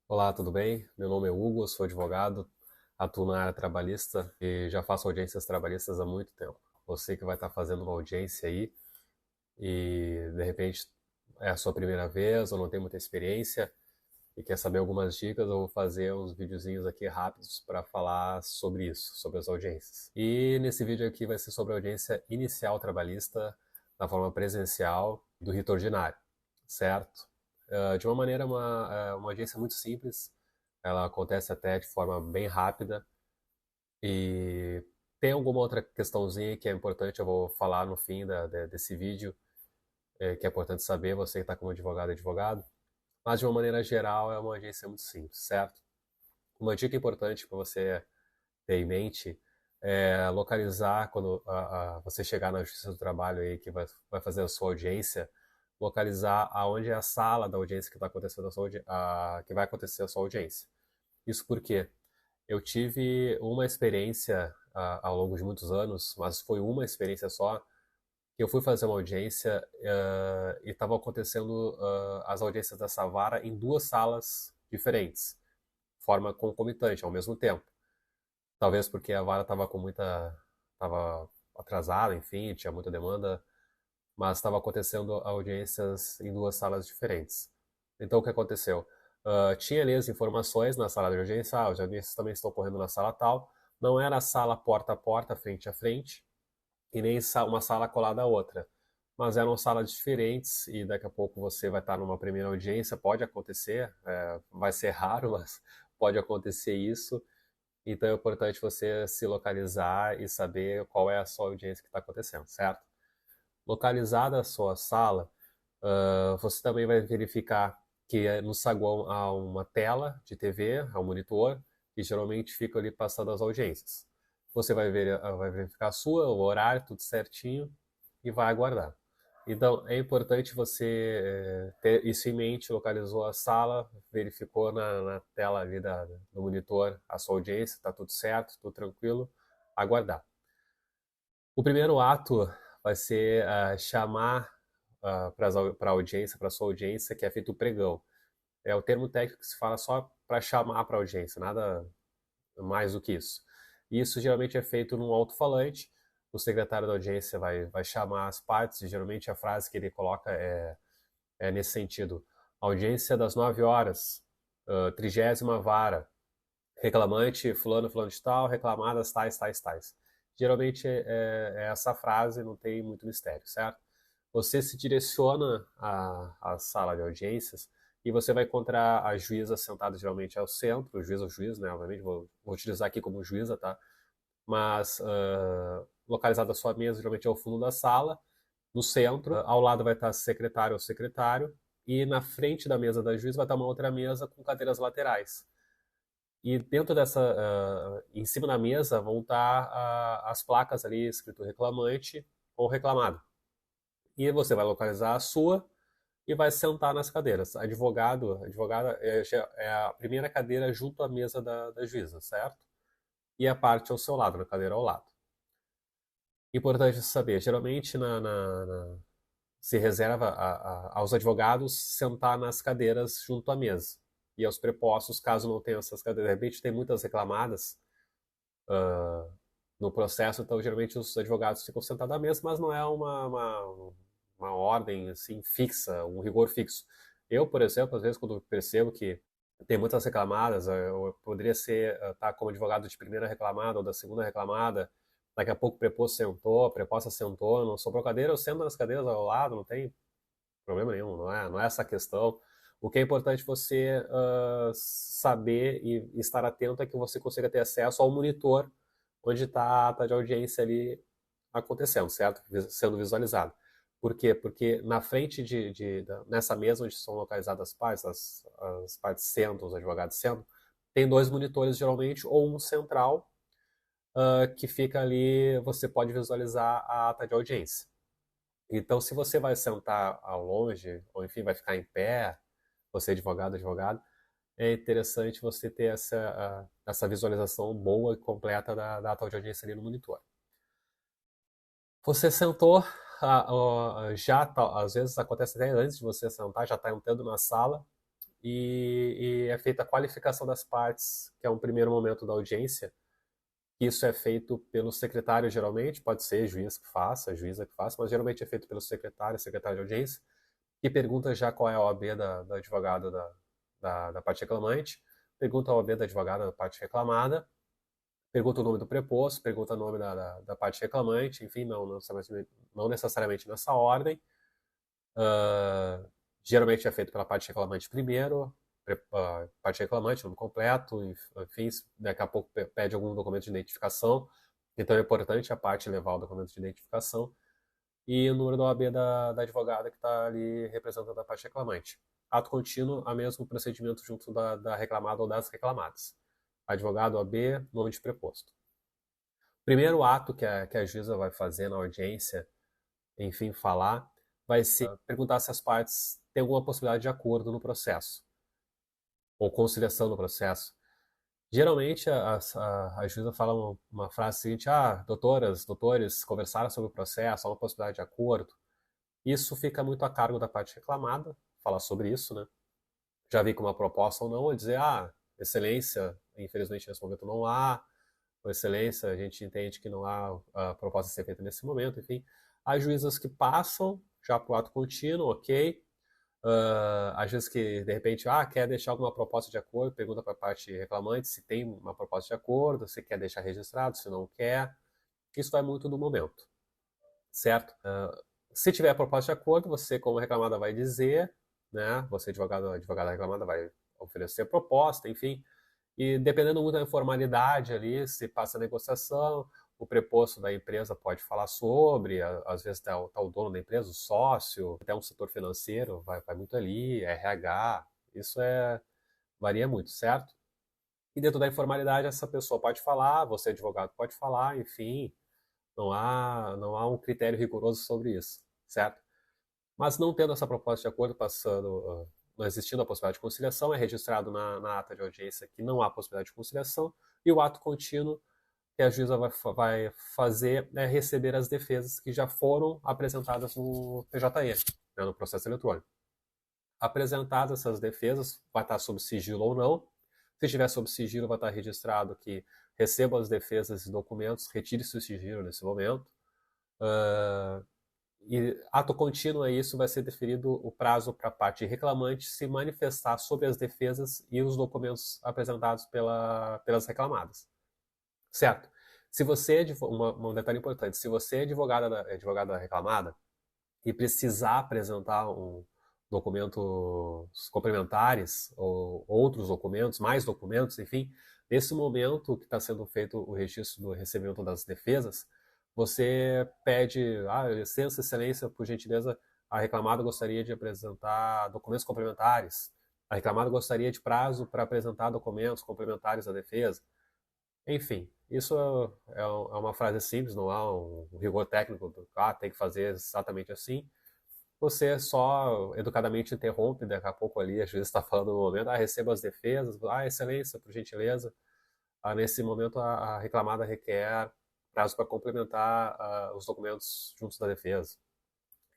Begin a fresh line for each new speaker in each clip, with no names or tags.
Olá, tudo bem? Meu nome é Hugo, sou advogado, atuo na área trabalhista e já faço audiências trabalhistas há muito tempo. Você que vai estar fazendo uma audiência aí e de repente é a sua primeira vez ou não tem muita experiência e quer saber algumas dicas, eu vou fazer uns videozinhos aqui rápidos para falar sobre isso, sobre as audiências. E nesse vídeo aqui vai ser sobre a audiência inicial trabalhista na forma presencial do rito ordinário, certo? De uma maneira, uma audiência muito simples, ela acontece até de forma bem rápida e tem alguma outra questãozinha que é importante, eu vou falar no fim desse vídeo, que é importante saber, você que está como advogado, mas de uma maneira geral é uma audiência muito simples, certo? Uma dica importante para você ter em mente é localizar quando você chegar na Justiça do Trabalho aí que vai fazer a sua audiência, localizar aonde é a sala da audiência que está acontecendo que vai acontecer a sua audiência. Isso porque eu tive uma experiência ao longo de muitos anos, mas foi uma experiência só, que eu fui fazer uma audiência e estava acontecendo as audiências dessa vara em duas salas diferentes, de forma concomitante, ao mesmo tempo. Talvez porque a vara estava atrasada, enfim, tinha muita demanda, mas estava acontecendo audiências em duas salas diferentes. Então o que aconteceu? Tinha ali as informações na sala de audiência, as audiências também estão ocorrendo na sala tal, não era a sala porta a porta, frente a frente, e nem uma sala colada à outra. Mas eram salas diferentes e daqui a pouco você vai estar numa primeira audiência, pode acontecer, vai ser raro, mas pode acontecer isso. Então é importante você se localizar e saber qual é a sua audiência que está acontecendo, certo? Localizada a sua sala, você também vai verificar que no saguão há uma tela de TV, há um monitor, que geralmente fica ali passando as audiências. Você vai verificar a sua, o horário, tudo certinho, e vai aguardar. Então, é importante você ter isso em mente, localizou a sala, verificou na tela ali do monitor a sua audiência, está tudo certo, tudo tranquilo, aguardar. O primeiro ato vai ser chamar para a audiência, para a sua audiência, que é feito o pregão. É o termo técnico que se fala só para chamar para a audiência, nada mais do que isso. E isso geralmente é feito num alto-falante. O secretário da audiência vai chamar as partes, e geralmente a frase que ele coloca é nesse sentido. Audiência das 9 horas, 30ª vara, reclamante fulano, fulano de tal, reclamadas tais, tais, tais. Geralmente é essa frase, não tem muito mistério, certo? Você se direciona à sala de audiências e você vai encontrar a juíza sentada geralmente ao centro, o juiz ou juiz, né? Obviamente vou utilizar aqui como juíza, tá? Mas localizada a sua mesa geralmente é ao fundo da sala, no centro, ao lado vai estar secretário ou secretário e na frente da mesa da juíza vai estar uma outra mesa com cadeiras laterais. E dentro em cima da mesa vão estar as placas ali escrito reclamante ou reclamado. E você vai localizar a sua e vai sentar nas cadeiras. Advogada é a primeira cadeira junto à mesa da juíza, certo? E a parte ao seu lado, na cadeira ao lado. Importante saber, geralmente se reserva aos advogados sentar nas cadeiras junto à mesa. E aos prepostos, caso não tenham essas cadeiras. De repente tem muitas reclamadas uh, no processo, então geralmente os advogados ficam sentados à mesa, mas não é uma ordem assim fixa, um rigor fixo. Eu, por exemplo, às vezes quando percebo que tem muitas reclamadas, eu poderia estar como advogado de primeira reclamada ou da segunda reclamada, daqui a pouco o preposto sentou, a preposta sentou, não sobrou cadeira, eu sento nas cadeiras ao lado, não tem problema nenhum, não é essa a questão. O que é importante você saber e estar atento é que você consiga ter acesso ao monitor onde está a ata de audiência ali acontecendo, certo? Sendo visualizado. Por quê? Porque na frente nessa mesa onde são localizadas as partes, as partes sentam, os advogados sentam, tem dois monitores geralmente, ou um central, que fica ali, você pode visualizar a ata de audiência. Então, se você vai sentar ao longe, ou enfim, vai ficar em pé, você é advogado, é interessante você ter essa visualização boa e completa da ata de audiência ali no monitor. Você sentou, às vezes acontece até antes de você sentar, já está entrando na sala, e é feita a qualificação das partes, que é um primeiro momento da audiência. Isso é feito pelo secretário, geralmente, pode ser juiz que faça, juíza que faça, mas geralmente é feito pelo secretário de audiência, que pergunta já qual é a OAB da advogada da parte reclamante, pergunta a OAB da advogada da parte reclamada, pergunta o nome do preposto, pergunta o nome da parte reclamante, enfim, não necessariamente nessa ordem. Geralmente é feito pela parte reclamante primeiro, parte reclamante, nome completo, enfim, daqui a pouco pede algum documento de identificação, então é importante a parte levar o documento de identificação, e o número da OAB da advogada que está ali representando a parte reclamante. Ato contínuo, a mesmo procedimento junto da reclamada ou das reclamadas. Advogado, OAB, nome de preposto. Primeiro ato que a juíza vai fazer na audiência, enfim, falar, vai ser perguntar se as partes têm alguma possibilidade de acordo no processo, ou conciliação no processo. Geralmente a juíza fala uma frase seguinte: doutoras, doutores, conversaram sobre o processo, há uma possibilidade de acordo. Isso fica muito a cargo da parte reclamada, falar sobre isso, né? Já vi com uma proposta ou não, ou dizer, excelência, infelizmente nesse momento não há, ou excelência, a gente entende que não há a proposta a ser feita nesse momento, enfim. Há juízas que passam já para o ato contínuo, ok. Às vezes que, de repente, quer deixar alguma proposta de acordo, pergunta para a parte reclamante se tem uma proposta de acordo, se quer deixar registrado, se não quer. Isso vai muito do momento, certo? Se tiver a proposta de acordo, você, como reclamada, vai dizer, né? Você, advogada reclamada, vai oferecer a proposta, enfim. E dependendo muito da informalidade ali, se passa a negociação, o preposto da empresa pode falar sobre, às vezes tá o dono da empresa, o sócio, até um setor financeiro, vai muito ali, RH, isso varia muito, certo? E dentro da informalidade, essa pessoa pode falar, você advogado pode falar, enfim, não há um critério rigoroso sobre isso, certo? Mas não tendo essa proposta de acordo, não existindo a possibilidade de conciliação, é registrado na ata de audiência que não há possibilidade de conciliação, e o ato contínuo que a juíza vai fazer é receber as defesas que já foram apresentadas no TJE, né, no processo eletrônico. Apresentadas essas defesas, vai estar sob sigilo ou não. Se estiver sob sigilo, vai estar registrado que receba as defesas e documentos, retire-se o sigilo nesse momento. E ato contínuo a isso vai ser deferido o prazo para a parte reclamante se manifestar sobre as defesas e os documentos apresentados pelas reclamadas. Certo? Se você é um detalhe importante, se você é advogada reclamada e precisar apresentar documentos complementares ou outros documentos, mais documentos, enfim, nesse momento que está sendo feito o registro do recebimento das defesas, você pede, licença, excelência, por gentileza, a reclamada gostaria de apresentar documentos complementares. A reclamada gostaria de prazo para apresentar documentos complementares à defesa. Enfim, isso é uma frase simples, não há um rigor técnico, tem que fazer exatamente assim. Você só educadamente interrompe, daqui a pouco ali, a juíza está falando no momento, receba as defesas, excelência, por gentileza. Nesse momento, a reclamada requer prazo para complementar os documentos juntos da defesa.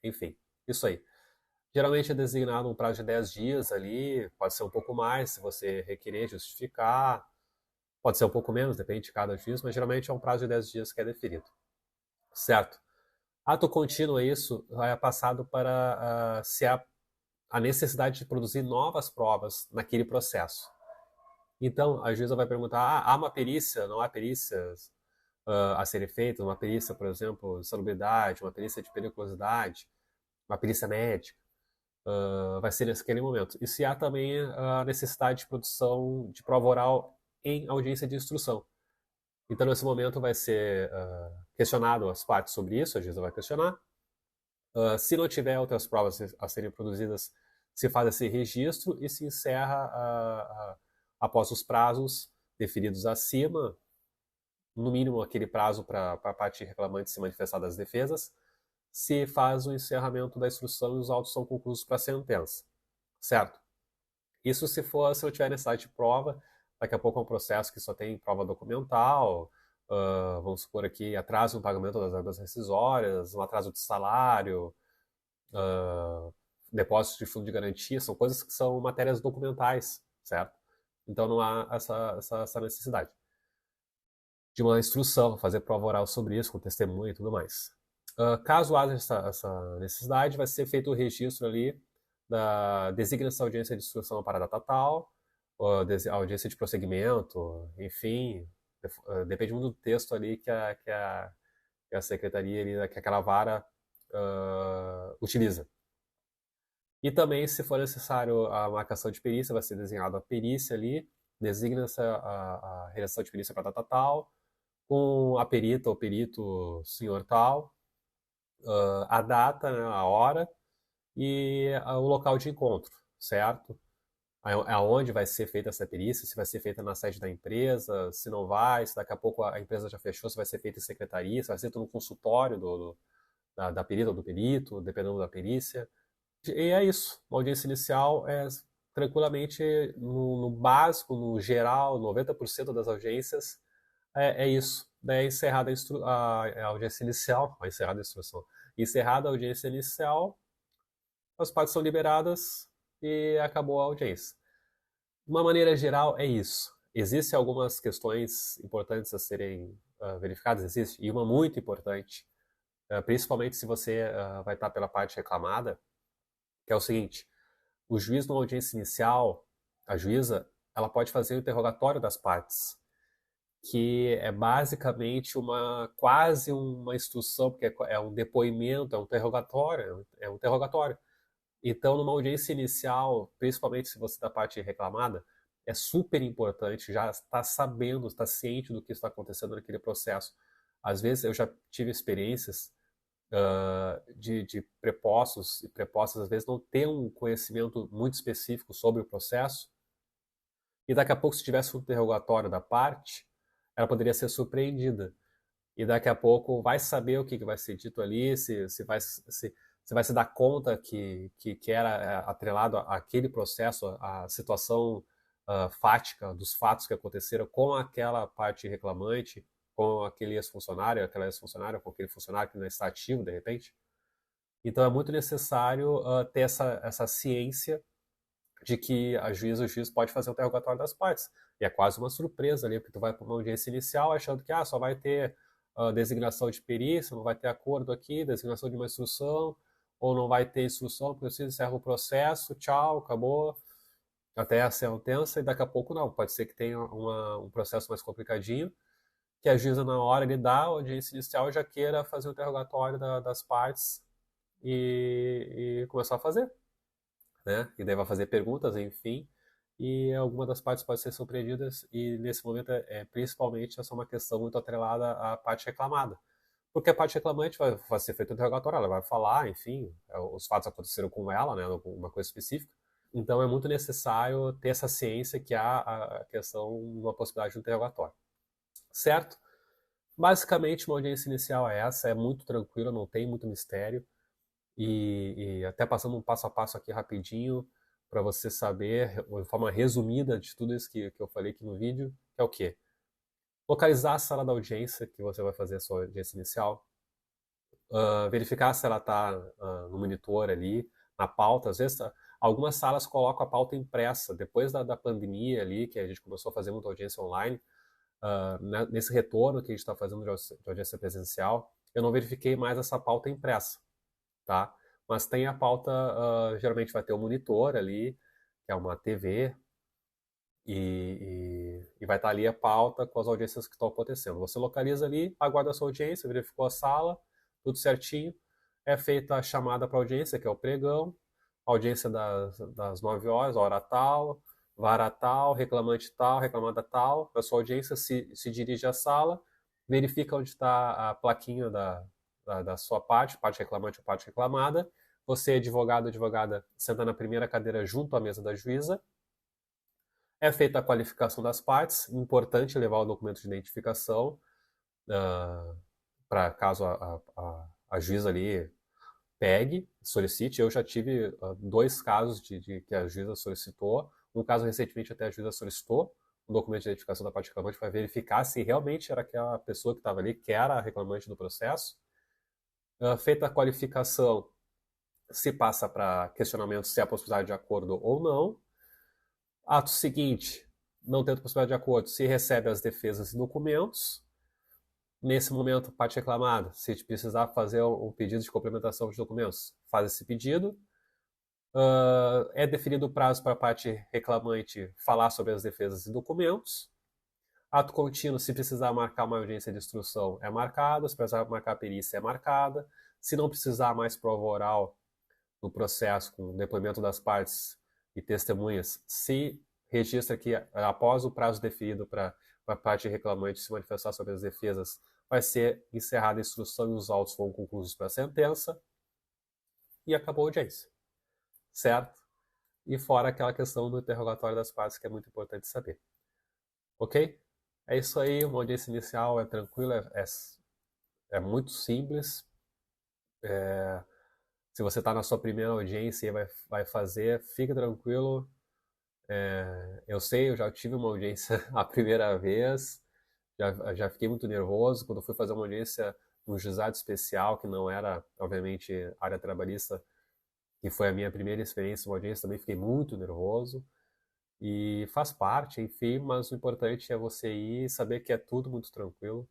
Enfim, isso aí. Geralmente é designado um prazo de 10 dias ali, pode ser um pouco mais, se você requerer justificar, pode ser um pouco menos, depende de cada juiz, mas geralmente é um prazo de 10 dias que é definido. Certo? Ato contínuo, isso é passado para se há a necessidade de produzir novas provas naquele processo. Então, a juíza vai perguntar, há uma perícia, não há perícias a serem feitas, uma perícia, por exemplo, de salubridade, uma perícia de periculosidade, uma perícia médica, vai ser naquele momento. E se há também a necessidade de produção de prova oral em audiência de instrução. Então, nesse momento, vai ser questionado as partes sobre isso, a juíza vai questionar. Se não tiver outras provas a serem produzidas, se faz esse registro e se encerra após os prazos definidos acima, no mínimo aquele prazo para a parte reclamante se manifestar das defesas, se faz o encerramento da instrução e os autos são concluídos para a sentença. Certo? Isso se não tiver necessidade de prova, daqui a pouco é um processo que só tem prova documental, vamos supor aqui, atraso no pagamento das verbas rescisórias, um atraso de salário, depósitos de fundo de garantia, são coisas que são matérias documentais, certo? Então não há essa necessidade de uma instrução, fazer prova oral sobre isso, com testemunha e tudo mais. Caso haja essa necessidade, vai ser feito o registro ali da designação de audiência de instrução para a data tal, audiência de prosseguimento, enfim, depende muito do texto ali que a secretaria, ali, que aquela vara utiliza. E também, se for necessário a marcação de perícia, vai ser desenhada a perícia ali, designa-se a redação de perícia para data tal, com a perita ou perito senhor tal, a data, né, a hora e o local de encontro, certo? Aonde vai ser feita essa perícia, se vai ser feita na sede da empresa, se não vai, se daqui a pouco a empresa já fechou, se vai ser feita em secretaria, se vai ser no consultório da perita ou do perito, dependendo da perícia. E é isso. Uma audiência inicial é tranquilamente, no básico, no geral, 90% das audiências é isso. Daí é encerrada a audiência inicial, encerrada a instrução. Encerrada a audiência inicial, as partes são liberadas e acabou a audiência. De uma maneira geral, é isso. Existem algumas questões importantes a serem verificadas, existe, e uma muito importante, principalmente se você vai estar pela parte reclamada, que é o seguinte: o juiz, numa audiência inicial, a juíza, ela pode fazer o interrogatório das partes, que é basicamente quase uma instrução, porque é um depoimento, é um interrogatório, é um interrogatório. Então, numa audiência inicial, principalmente se você é da parte reclamada, é super importante já estar sabendo, estar ciente do que está acontecendo naquele processo. Às vezes eu já tive experiências de prepostos e prepostas, às vezes, não ter um conhecimento muito específico sobre o processo, e daqui a pouco, se tivesse um interrogatório da parte, ela poderia ser surpreendida. E daqui a pouco vai saber o que vai ser dito ali, se vai se dar conta que era atrelado àquele processo, à situação fática dos fatos que aconteceram com aquela parte reclamante, com aquele ex-funcionário, aquela ex-funcionária, com aquele funcionário que não está ativo, de repente. Então é muito necessário ter essa ciência de que o juiz pode fazer o interrogatório das partes. E é quase uma surpresa ali, porque tu vai para uma audiência inicial achando que só vai ter designação de perícia, não vai ter acordo aqui, designação de uma instrução, ou não vai ter instrução, porque você encerra o processo, tchau, acabou, até a sentença, e daqui a pouco não. Pode ser que tenha um processo mais complicadinho, que a juíza, na hora de dar a audiência inicial, já queira fazer o interrogatório das partes e começar a fazer. Né? E daí vai fazer perguntas, enfim, e alguma das partes pode ser surpreendidas, e nesse momento principalmente essa é uma questão muito atrelada à parte reclamada. Porque a parte reclamante vai ser feito o interrogatório, ela vai falar, enfim, os fatos aconteceram com ela, né, uma coisa específica. Então é muito necessário ter essa ciência que há a questão de uma possibilidade de interrogatório. Certo? Basicamente, uma audiência inicial é essa, é muito tranquila, não tem muito mistério. E até passando um passo a passo aqui rapidinho, para você saber, de forma resumida, de tudo isso que eu falei aqui no vídeo, que é o quê? Localizar a sala da audiência que você vai fazer a sua audiência inicial, verificar se ela está no monitor ali, na pauta. Às vezes, algumas salas colocam a pauta impressa. Depois da pandemia ali, que a gente começou a fazer muita audiência online, nesse retorno que a gente está fazendo de audiência presencial, eu não verifiquei mais essa pauta impressa. Tá? Mas tem a pauta, geralmente vai ter um monitor ali, que é uma TV, e vai estar ali a pauta com as audiências que estão acontecendo. Você localiza ali, aguarda a sua audiência, verificou a sala, tudo certinho, é feita a chamada para audiência, que é o pregão, audiência das 9 horas, hora tal, vara tal, reclamante tal, reclamada tal, a sua audiência se dirige à sala, verifica onde está a plaquinha da sua parte reclamante ou parte reclamada. Você, advogado, advogada, senta na primeira cadeira junto à mesa da juíza. É feita a qualificação das partes. Importante levar o documento de identificação para caso a juíza ali pegue, solicite. Eu já tive 2 casos de que a juíza solicitou. Um caso recentemente até a juíza solicitou um documento de identificação da parte reclamante para verificar se realmente era aquela pessoa que estava ali, que era a reclamante do processo. Feita a qualificação, se passa para questionamento se há possibilidade de acordo ou não. Ato seguinte, não tendo possibilidade de acordo, se recebe as defesas e documentos. Nesse momento, parte reclamada, se precisar fazer um pedido de complementação de documentos, faz esse pedido. É definido o prazo para a parte reclamante falar sobre as defesas e documentos. Ato contínuo, se precisar marcar uma audiência de instrução, é marcado. Se precisar marcar a perícia, é marcada. Se não precisar mais prova oral no processo, com depoimento das partes e testemunhas, se registra que após o prazo definido para a parte reclamante se manifestar sobre as defesas, vai ser encerrada a instrução e os autos vão concluídos para a sentença e acabou a audiência, certo? E fora aquela questão do interrogatório das partes que é muito importante saber. Ok? É isso aí, uma audiência inicial é tranquila, é muito simples. Se você está na sua primeira audiência e vai fazer, fique tranquilo. Eu sei, eu já tive uma audiência a primeira vez, já fiquei muito nervoso. Quando eu fui fazer uma audiência no juizado especial, que não era, obviamente, área trabalhista, que foi a minha primeira experiência, uma audiência, também fiquei muito nervoso. E faz parte, enfim, mas o importante é você ir e saber que é tudo muito tranquilo.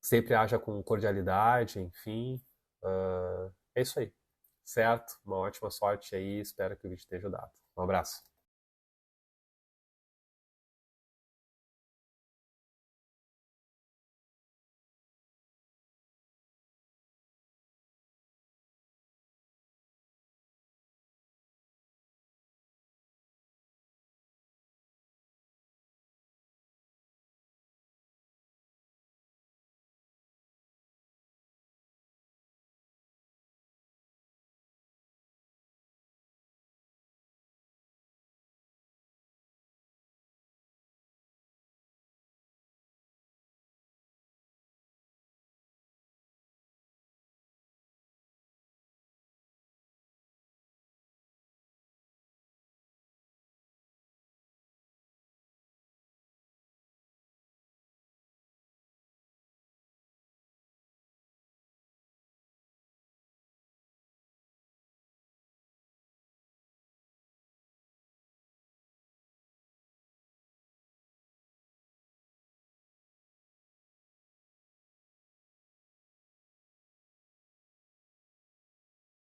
Sempre haja com cordialidade, enfim. É isso aí, certo? Uma ótima sorte aí, espero que o vídeo tenha ajudado. Um abraço.